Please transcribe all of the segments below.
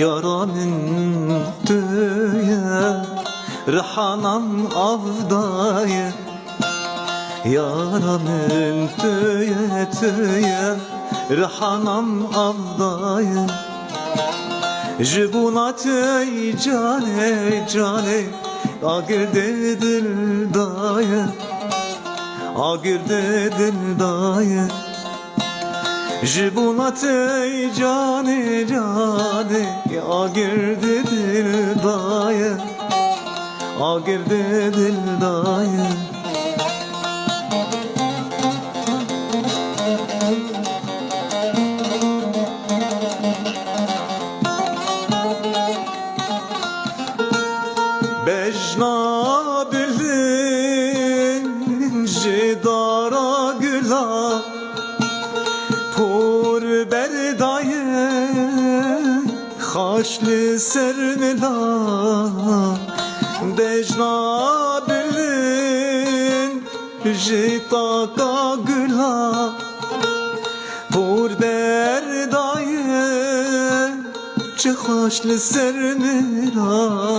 Yaranın tüye Rihanam avdayı Yaranın tüye Rihanam avdayı Jibunat ey cane cane Agirde dildayı Agirde dildayı Jibunat ey cane cane Agirde dildayı Agirde dildayı Bejna bilin jidara güla Pur berdaye Haşli sernila Bejna bilin jitaka güla Pur berdaye Çe haşli sernila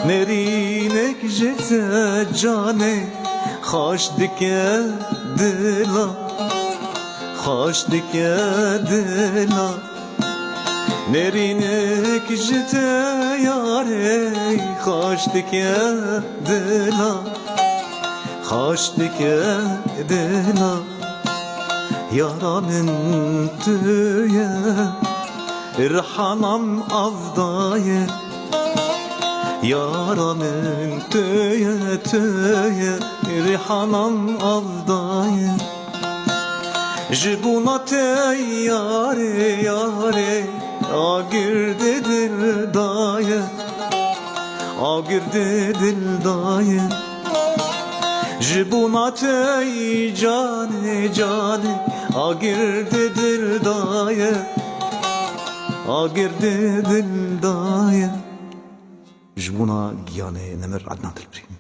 Nerinek jete cane Haş dike dila Haş dike dila Nerinek jete yare Haş dike dila Haş dike dila Yaranın tüye Rihanam avdayı Yaranın tüye tüye Rihanam avdayı Jibunat ey yare yare Agirde dildayı Agirde dildayı Jibunat ey cane cane Agirde dildayı Agirde dildayı جبونا گیانه نمر عدنان دلبریم